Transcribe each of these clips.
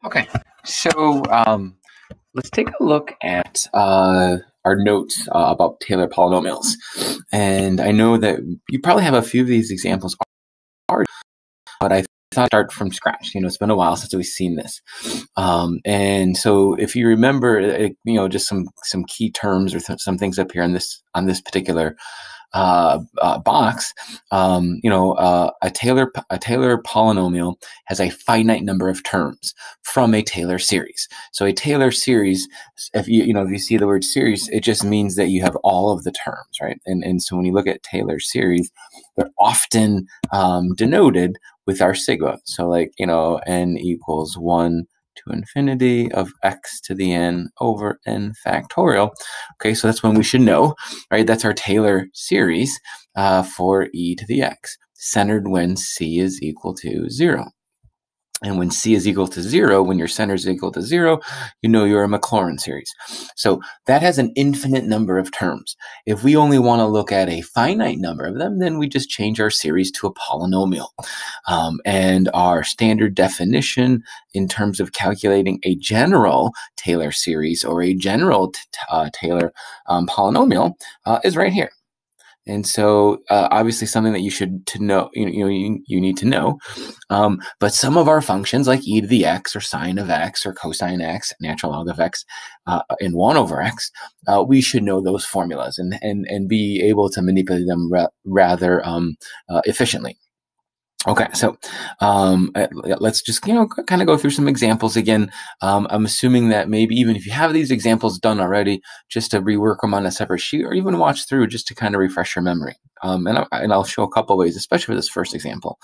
Okay, so let's take a look at our notes about Taylor polynomials. And I know that you probably have a few of these examples already, but I thought I'd start from scratch. It's been a while since we've seen this. And so if you remember, just some key terms or some things up here on this particular box, a Taylor polynomial has a finite number of terms from a Taylor series. So a Taylor series, if you see the word series, it just means that you have all of the terms, right? And so when you look at Taylor series, they're often denoted with our sigma. So like n equals 1 to infinity of x to the n over n factorial. Okay, so that's when we should know, right? That's our Taylor series for e to the x, centered when c is equal to 0. And when c is equal to 0, when your center is equal to 0, you're a Maclaurin series. So that has an infinite number of terms. If we only want to look at a finite number of them, then we just change our series to a polynomial. And our standard definition in terms of calculating a general Taylor series or a general Taylor polynomial is right here. And so obviously something that you should know, you need to know. But some of our functions like e to the x or sine of x or cosine x, natural log of x, and 1 over x, we should know those formulas and be able to manipulate them rather efficiently. Okay, so let's just kind of go through some examples again. I'm assuming that maybe even if you have these examples done already, just to rework them on a separate sheet, or even watch through just to kind of refresh your memory. And I'll show a couple ways, especially for this first example.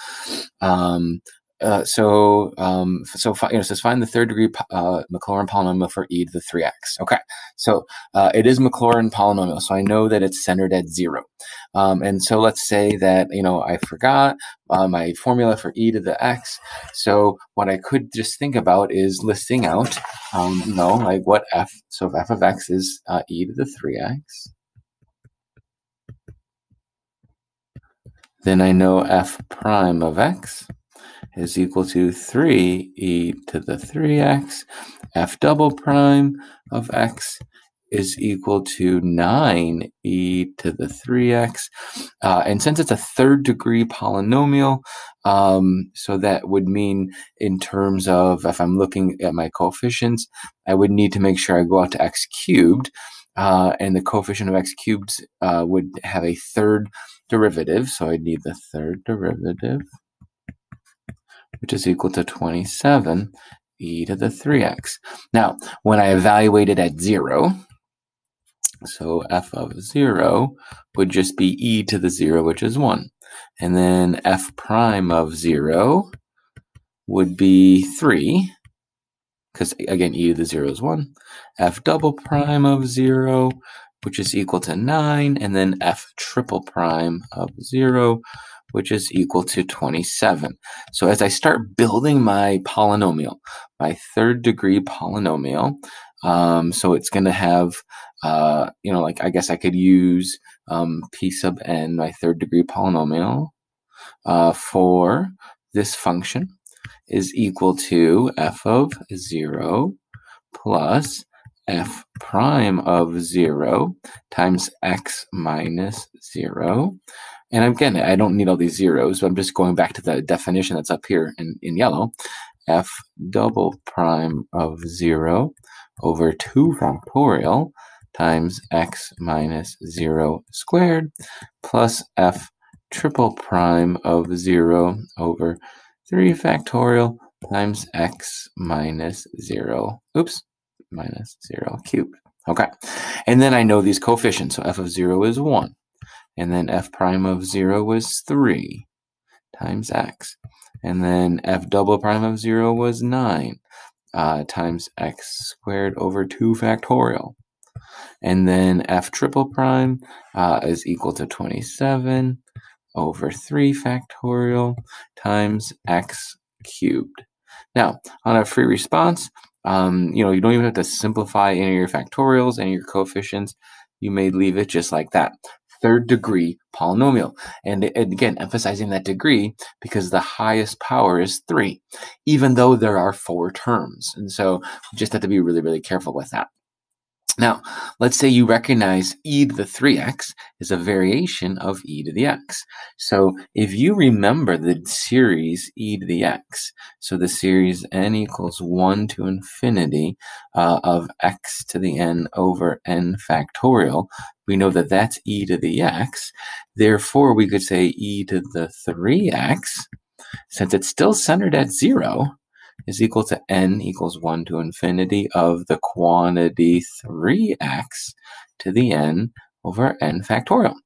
It says find the third degree Maclaurin polynomial for e to the 3x. Okay, so it is Maclaurin polynomial, so I know that it's centered at 0. And so let's say that I forgot my formula for e to the x. So what I could just think about is listing out, like what f. So if f of x is e to the 3x, then I know f prime of x is equal to 3e to the 3x. F double prime of x is equal to 9e to the 3x. And since it's a third degree polynomial, so that would mean in terms of if I'm looking at my coefficients, I would need to make sure I go out to x cubed. And the coefficient of x cubed would have a third derivative. So I'd need the third derivative, which is equal to 27 e to the 3x. Now, when I evaluate it at 0, so f of 0 would just be e to the 0, which is 1. And then f prime of 0 would be 3, because again, e to the 0 is 1. F double prime of 0, which is equal to 9. And then f triple prime of 0, which is equal to 27. So as I start building my polynomial, my third degree polynomial, so it's going to have, like I guess I could use p sub n, my third degree polynomial, for this function is equal to f of 0 plus f prime of 0 times x minus 0. And again, I don't need all these zeros, so I'm just going back to the definition that's up here in yellow. F double prime of 0 over 2 factorial times x minus 0 squared plus f triple prime of 0 over 3 factorial times x minus 0. Minus 0 cubed. Okay. And then I know these coefficients. So f of 0 is 1. And then f prime of 0 was 3 times x. And then f double prime of 0 was 9 times x squared over 2 factorial. And then f triple prime is equal to 27 over 3 factorial times x cubed. Now, on a free response, you don't even have to simplify any of your factorials, any of your coefficients. You may leave it just like that. third degree polynomial. And again, emphasizing that degree because the highest power is 3, even though there are 4 terms. And so we just have to be really, really careful with that. Now, let's say you recognize e to the 3x is a variation of e to the x. So if you remember the series e to the x, so the series n equals 1 to infinity of x to the n over n factorial, we know that that's e to the x. Therefore, we could say e to the 3x, since it's still centered at 0, is equal to n equals 1 to infinity of the quantity 3x to the n over n factorial.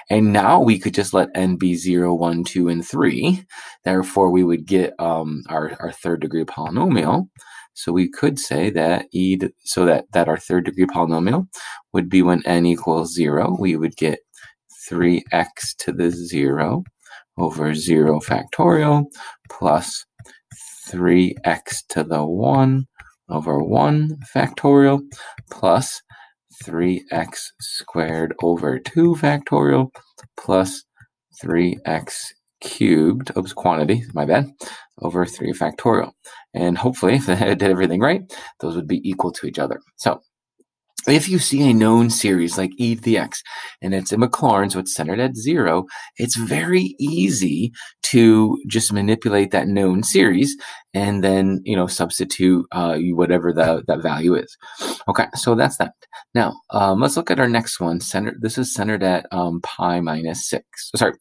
And now we could just let n be 0, 1, 2, and 3. Therefore, we would get our third degree polynomial. So we could say that that our third degree polynomial would be when n equals 0, we would get 3x to the 0 over 0 factorial plus 3x to the 1 over 1 factorial plus 3x squared over 2 factorial plus 3x cubed, oops, quantity, my bad, over 3 factorial. And hopefully, if I did everything right, those would be equal to each other. So if you see a known series like e to the x, and it's in Maclaurin, so it's centered at 0, it's very easy to just manipulate that known series and then, substitute whatever that value is. Okay, so that's that. Now, let's look at our next one. This is centered at pi minus 6. Sorry,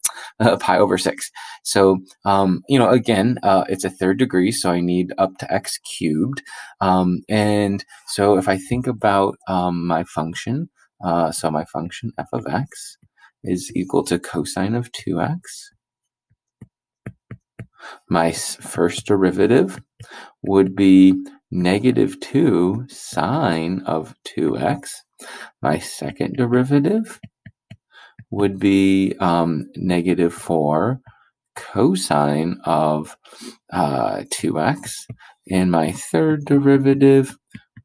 pi over 6. So, again, it's a third degree, so I need up to x cubed. And so if I think about my function, so my function f of x is equal to cosine of 2x. My first derivative would be negative 2 sine of 2x. My second derivative would be negative 4 cosine of 2x. And my third derivative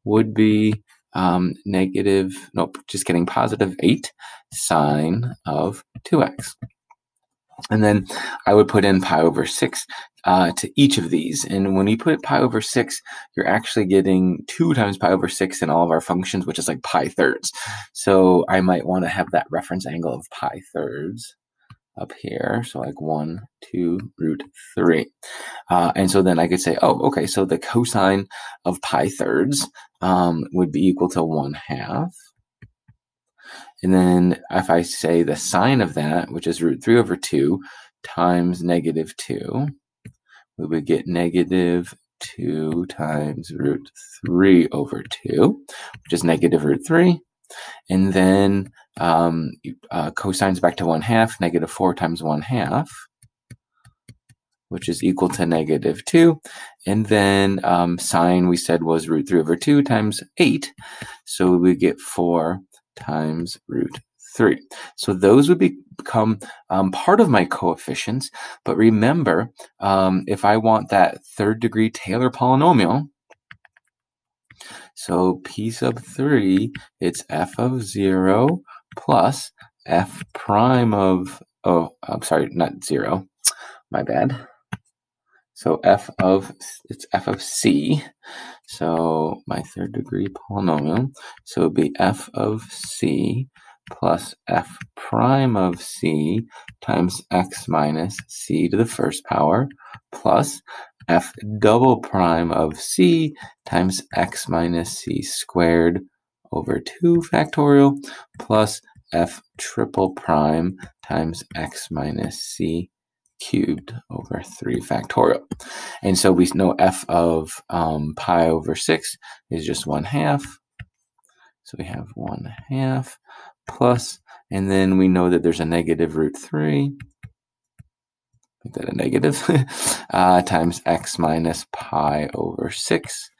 would be positive 8 sine of 2x. And then I would put in pi over 6 to each of these. And when you put pi over 6, you're actually getting 2 times pi over 6 in all of our functions, which is like pi thirds. So I might want to have that reference angle of pi thirds up here. So like 1, 2, root 3. And so then I could say, oh, okay, so the cosine of pi thirds would be equal to 1/2. And then if I say the sine of that, which is root 3 over 2 times negative 2, we would get negative 2 times root 3 over 2, which is negative root 3. And then cosines back to 1/2, negative 4 times 1/2, which is equal to negative 2. And then sine, we said, was root 3 over 2 times 8. So we get 4 times root 3. So those would become part of my coefficients. But remember, if I want that third degree Taylor polynomial, so p sub 3, it's f of 0 plus f prime of, I'm sorry, not 0, my bad. So it's f of c. So my third degree polynomial, so it'd be f of c plus f prime of c times x minus c to the first power plus f double prime of c times x minus c squared over 2 factorial plus f triple prime times x minus c cubed over 3 factorial. And so we know f of pi over 6 is just 1/2. So we have 1/2 plus, and then we know that there's a negative root 3. Make that a negative, times x minus pi over 6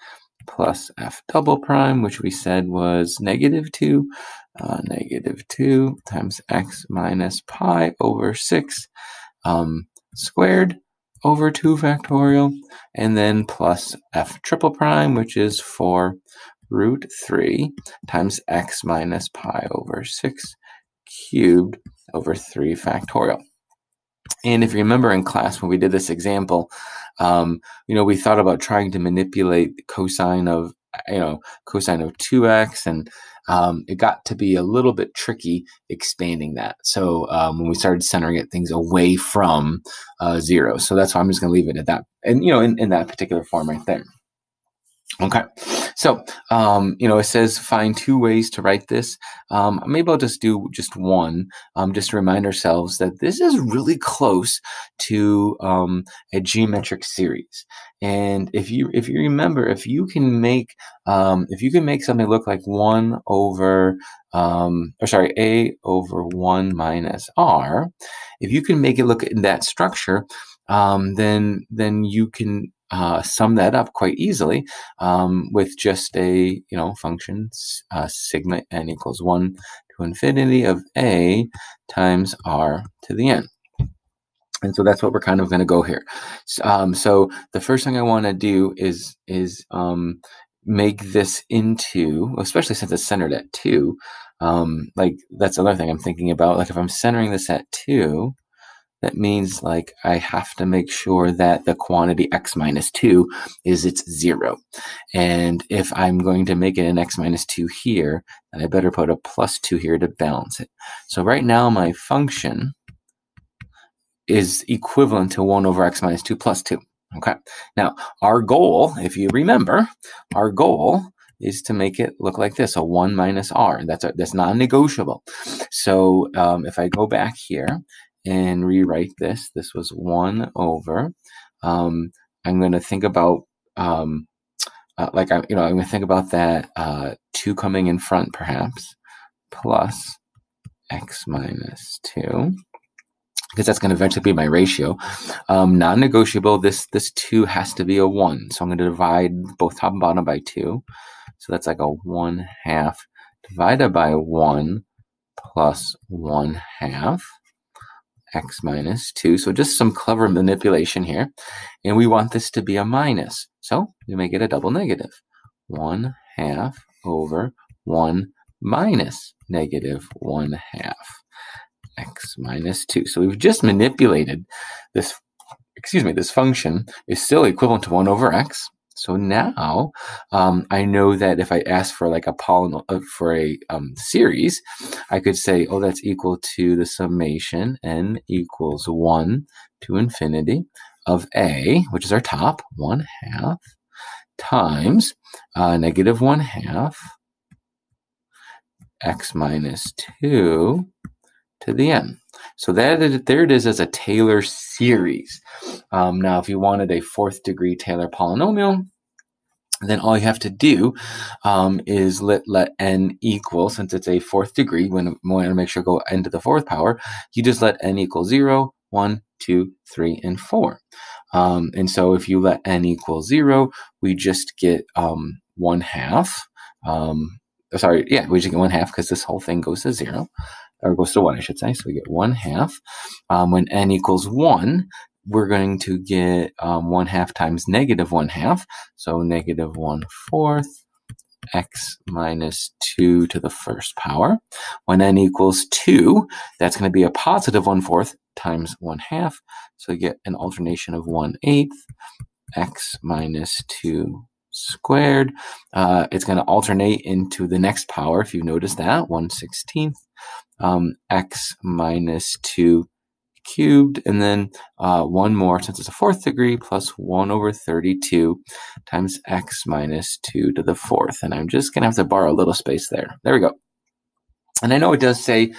plus f double prime, which we said was negative 2. Negative 2 times x minus pi over 6 squared over 2 factorial, and then plus f triple prime, which is 4 root 3 times x minus pi over 6 cubed over 3 factorial. And if you remember in class when we did this example, we thought about trying to manipulate the cosine of 2x, and it got to be a little bit tricky expanding that. So when we started centering things away from 0, so that's why I'm just going to leave it at that, and in that particular form right there. Okay, so it says find 2 ways to write this. Maybe I'll just do just one, just to remind ourselves that this is really close to a geometric series. And if you remember, if you can make something look like 1 over a over 1 minus r, if you can make it look in that structure, then you can sum that up quite easily with just a function sigma n equals 1 to infinity of a times r to the n. And so that's what we're kind of going to go here. So the first thing I want to do is make this into, especially since it's centered at 2, like that's another thing I'm thinking about. Like if I'm centering this at 2, that means like I have to make sure that the quantity x minus 2 is its 0. And if I'm going to make it an x minus 2 here, then I better put a plus 2 here to balance it. So right now my function is equivalent to 1 over x minus 2 plus 2. Okay. Now our goal, if you remember, our goal is to make it look like this, a 1 minus r. That's non-negotiable. So if I go back here and rewrite this was 1 over, I'm going to think about, I'm going to think about that 2 coming in front perhaps, plus x minus 2, because that's going to eventually be my ratio. Non-negotiable, this 2 has to be a 1. So I'm going to divide both top and bottom by 2. So that's like a 1/2 divided by 1 plus 1/2. X minus 2. So just some clever manipulation here. And we want this to be a minus. So we make it a double negative. 1/2 over 1 minus negative 1/2 x minus 2. So we've just manipulated this, this function is still equivalent to 1 over x. So now I know that if I ask for like a series, I could say, oh, that's equal to the summation n equals 1 to infinity of a, which is our top, 1/2, times negative 1/2 x minus 2 to the n. So there it is as a Taylor series. Now, if you wanted a 4th degree Taylor polynomial, then all you have to do is let n equal, since it's a 4th degree, when we want to make sure go n to the 4th power, you just let n equal 0, 1, 2, 3, and 4. And so if you let n equal 0, we just get 1/2. We just get 1/2 because this whole thing goes to 0. Or goes to 1, I should say. So we get 1/2. When n equals 1, we're going to get 1/2 times negative 1/2. So negative 1/4 x minus 2 to the 1st power. When n equals 2, that's going to be a positive 1/4 times 1/2. So you get an alternation of 1/8 x minus 2 squared. It's going to alternate into the next power, if you notice that, 1/16. X minus 2 cubed, and then one more, since it's a 4th degree, plus 1 over 32 times x minus 2 to the 4th. And I'm just going to have to borrow a little space there. There we go. And I know it does say,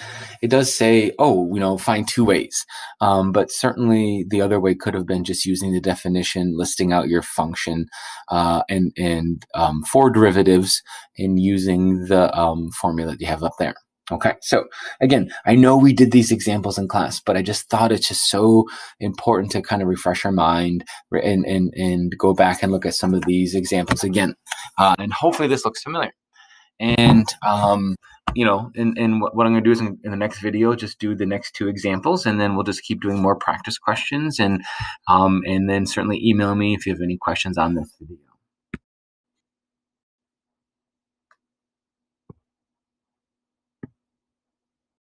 oh, find 2 ways. But certainly the other way could have been just using the definition, listing out your function, and 4 derivatives, and using the formula that you have up there. Okay, so again, I know we did these examples in class, but I just thought it's just so important to kind of refresh our mind and go back and look at some of these examples again. And hopefully this looks familiar. And, what I'm going to do is in the next video, just do the next 2 examples, and then we'll just keep doing more practice questions. And then certainly email me if you have any questions on this video.